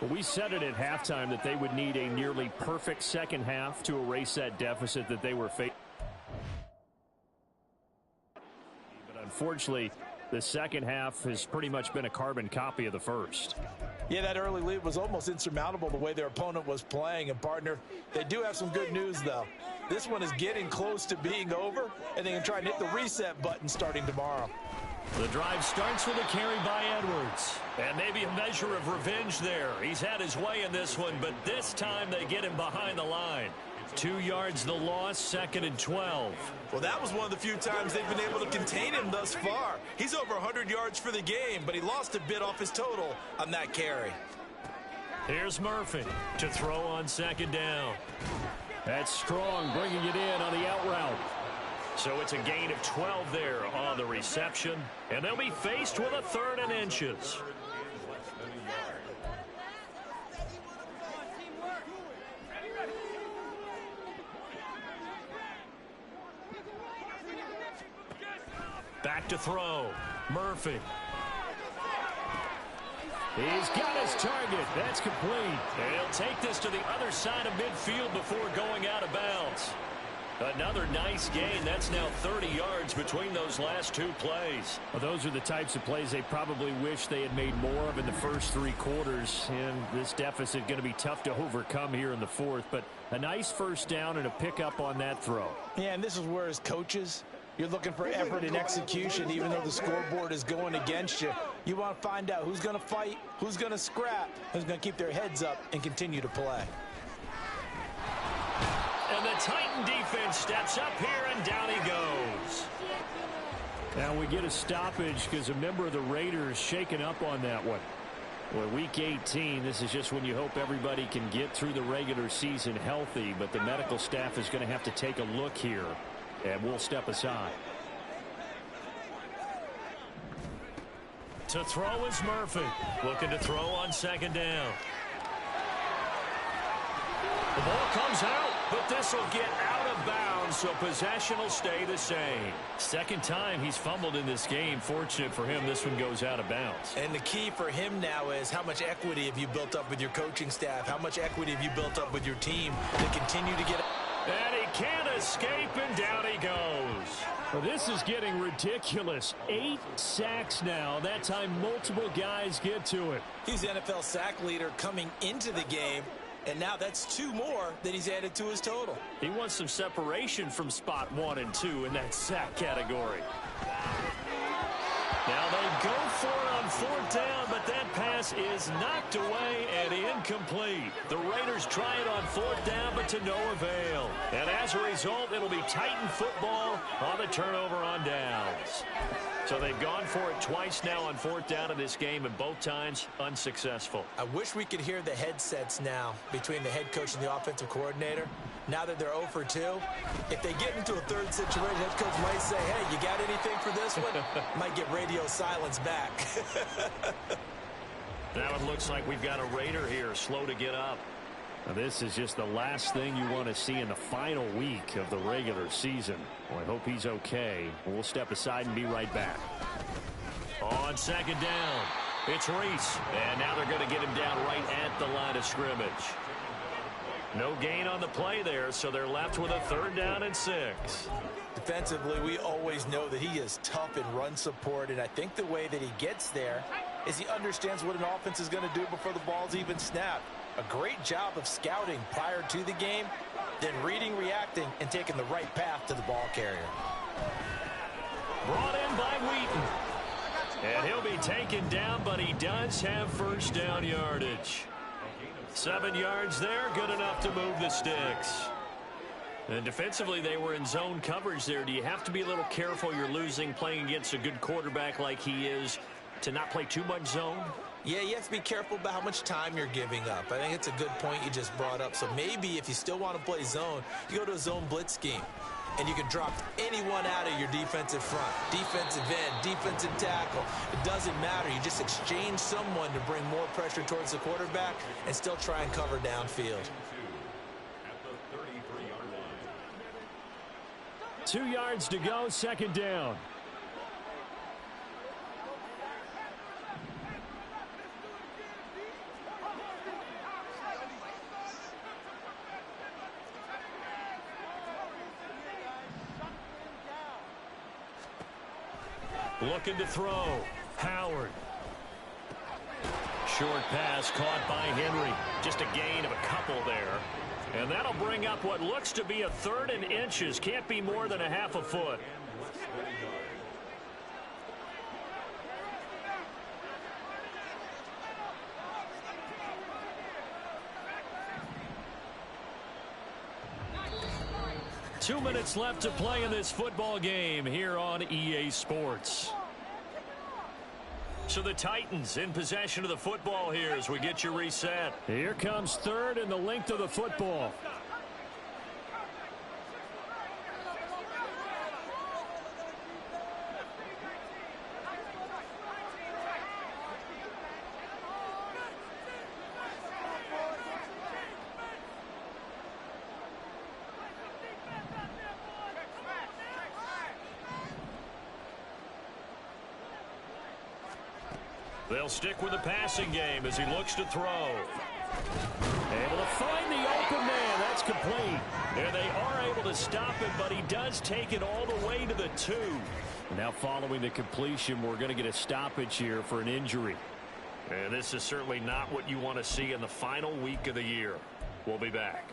Well, we said it at halftime that they would need a nearly perfect second half to erase that deficit that they were facing. But unfortunately, the second half has pretty much been a carbon copy of the first. Yeah, that early lead was almost insurmountable the way their opponent was playing. And, partner, they do have some good news, though. This one is getting close to being over, and they can try and hit the reset button starting tomorrow. The drive starts with a carry by Edwards. And maybe a measure of revenge there. He's had his way in this one, but this time they get him behind the line. 2 yards the loss, 2nd and 12. Well, that was one of the few times they've been able to contain him thus far. He's over 100 yards for the game, but he lost a bit off his total on that carry. Here's Murphy to throw on 2nd down. That's Strong bringing it in on the out route. So it's a gain of 12 there on the reception, and they'll be faced with a 3rd and inches. Back to throw. Murphy. He's got his target. That's complete. And he'll take this to the other side of midfield before going out of bounds. Another nice gain. That's now 30 yards between those last 2 plays. Well, those are the types of plays they probably wish they had made more of in the first 3 quarters. And this deficit going to be tough to overcome here in the 4th. But a nice first down and a pickup on that throw. Yeah, and this is where as coaches, you're looking for effort and execution, even though the scoreboard is going against you. You want to find out who's going to fight, who's going to scrap, who's going to keep their heads up and continue to play. And the Titan defense steps up here, and down he goes. Now we get a stoppage because a member of the Raiders shaken up on that one. Well, week 18, this is just when you hope everybody can get through the regular season healthy, but the medical staff is going to have to take a look here. And we'll step aside. To throw is Murphy. Looking to throw on 2nd down. The ball comes out, but this will get out of bounds, so possession will stay the same. 2nd time he's fumbled in this game. Fortunate for him, this one goes out of bounds. And the key for him now is how much equity have you built up with your coaching staff? How much equity have you built up with your team to continue to get... And he can't escape, and down he goes. Well, this is getting ridiculous. 8 sacks now. That time multiple guys get to it. He's the NFL sack leader coming into the game, and now that's 2 more that he's added to his total. He wants some separation from spot 1 and 2 in that sack category. Now they go for it on 4th down, but that pass is knocked away and incomplete. The Raiders try it on 4th down, but to no avail. And as a result, it'll be Titan football on the turnover on downs. So they've gone for it twice now on 4th down in this game, and both times unsuccessful. I wish we could hear the headsets now between the head coach and the offensive coordinator. Now that they're 0 for 2, if they get into a 3rd situation, head coach might say, hey, you got anything for this one? Might get radio silence back. Now it looks like we've got a Raider here, slow to get up. Now this is just the last thing you want to see in the final week of the regular season. Well, I hope he's okay. We'll step aside and be right back. On 2nd down, It's Reese, and now they're going to get him down right at the line of scrimmage. No gain on the play there, so they're left with a 3rd down and 6. Defensively, we always know that he is tough in run support, and I think the way that he gets there is he understands what an offense is going to do before the ball's even snapped. A great job of scouting prior to the game, then reading, reacting, and taking the right path to the ball carrier. Brought in by Wheaton. And he'll be taken down, but he does have 1st down yardage. 7 yards there, good enough to move the sticks. And defensively, they were in zone coverage there. Do you have to be a little careful you're losing playing against a good quarterback like he is to not play too much zone? Yeah, you have to be careful about how much time you're giving up. I think it's a good point you just brought up. So maybe if you still want to play zone, you go to a zone blitz scheme. And you can drop anyone out of your defensive front. Defensive end, defensive tackle. It doesn't matter. You just exchange someone to bring more pressure towards the quarterback and still try and cover downfield. 2 yards to go, 2nd down. Looking to throw. Howard. Short pass caught by Henry. Just a gain of a couple there. And that'll bring up what looks to be a 3rd and inches. Can't be more than a half a foot. Two minutes left to play in this football game here on EA Sports. So the Titans in possession of the football here as we get you reset. Here comes 3rd and the length of the football. They'll stick with the passing game as he looks to throw. Able to find the open man. That's complete. And they are able to stop him, but he does take it all the way to the 2. Now following the completion, we're going to get a stoppage here for an injury. And this is certainly not what you want to see in the final week of the year. We'll be back.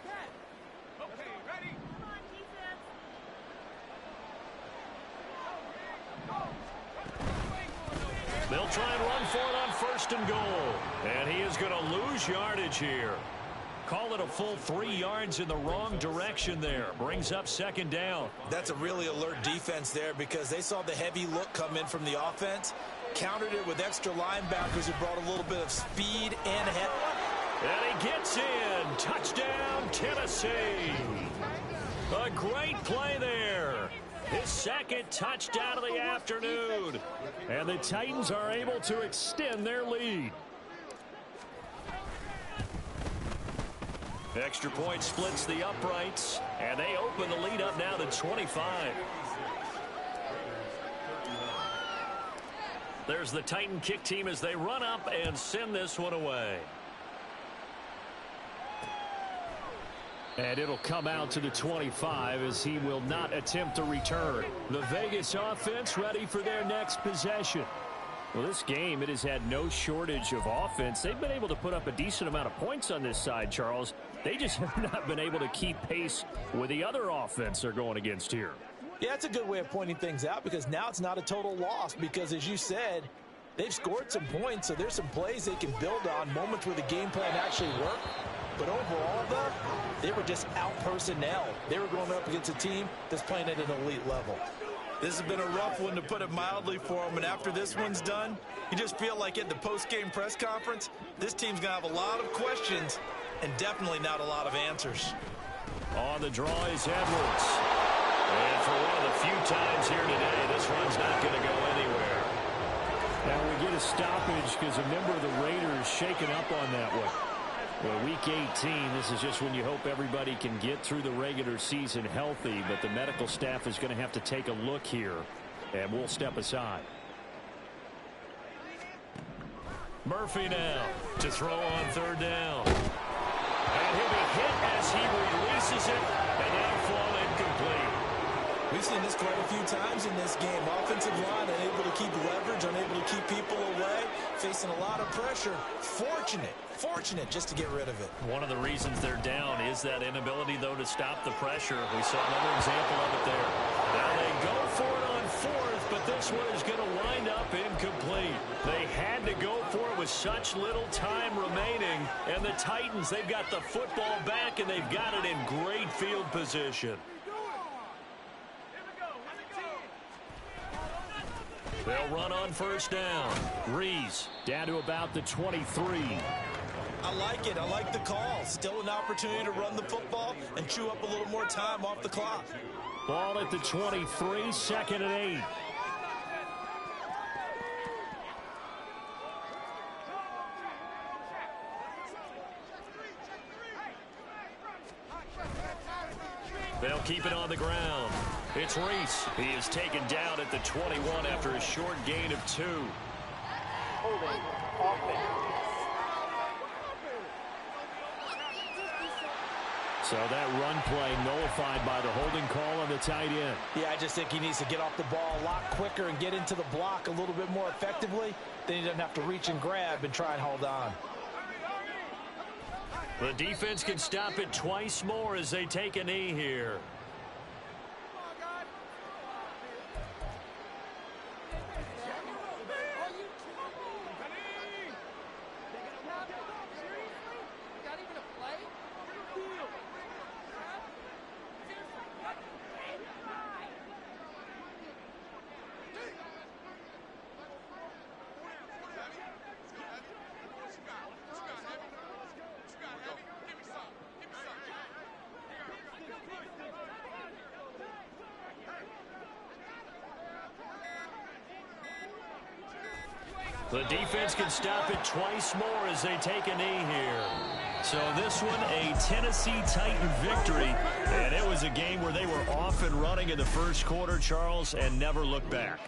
They'll try and run for it on 1st and goal. And he is going to lose yardage here. Call it a full 3 yards in the wrong direction there. Brings up 2nd down. That's a really alert defense there because they saw the heavy look come in from the offense. Countered it with extra linebackers who brought a little bit of speed and head. And he gets in. Touchdown, Tennessee. A great play there. His 2nd touchdown of the afternoon. And the Titans are able to extend their lead. Extra point splits the uprights. And they open the lead up now to 25. There's the Titan kick team as they run up and send this one away. And it'll come out to the 25 as he will not attempt to return. The Vegas offense ready for their next possession. Well, this game, it has had no shortage of offense. They've been able to put up a decent amount of points on this side, Charles. They just have not been able to keep pace with the other offense they're going against here. Yeah, that's a good way of pointing things out because now it's not a total loss because, as you said, they've scored some points, so there's some plays they can build on, moments where the game plan actually worked. But overall, though, they were just out-personnel. They were going up against a team that's playing at an elite level. This has been a rough one, to put it mildly, for them. And after this one's done, you just feel like at the post-game press conference, this team's going to have a lot of questions and definitely not a lot of answers. On the draw is Edwards. And for one of the few times here today, this one's not going to go anywhere. Now we get a stoppage because a member of the Raiders shaken up on that one. Well, week 18, this is just when you hope everybody can get through the regular season healthy, but the medical staff is going to have to take a look here, and we'll step aside. Murphy now to throw on third down. And he'll be hit as he releases it, and that'll fall incomplete. We've seen this quite a few times in this game. Offensive line unable to keep leverage, unable to keep people away, facing a lot of pressure. Fortunate just to get rid of it. One of the reasons they're down is that inability, though, to stop the pressure. We saw another example of it there. Now they go for it on fourth, but this one is going to wind up incomplete. They had to go for it with such little time remaining, and the Titans, they've got the football back, and they've got it in great field position. They'll run on first down. Rees down to about the 23. I like it. I like the call. Still an opportunity to run the football and chew up a little more time off the clock. Ball at the 23, second and 8. They'll keep it on the ground. It's Rees. He is taken down at the 21 after a short gain of 2. Holding. Offense. So that run play nullified by the holding call on the tight end. Yeah, I just think he needs to get off the ball a lot quicker and get into the block a little bit more effectively. Then he doesn't have to reach and grab and try and hold on. The defense can stop it twice more as they take a knee here. The defense can stop it twice more as they take a knee here. So this one, a Tennessee Titan victory. And it was a game where they were off and running in the first quarter, Charles, and never looked back.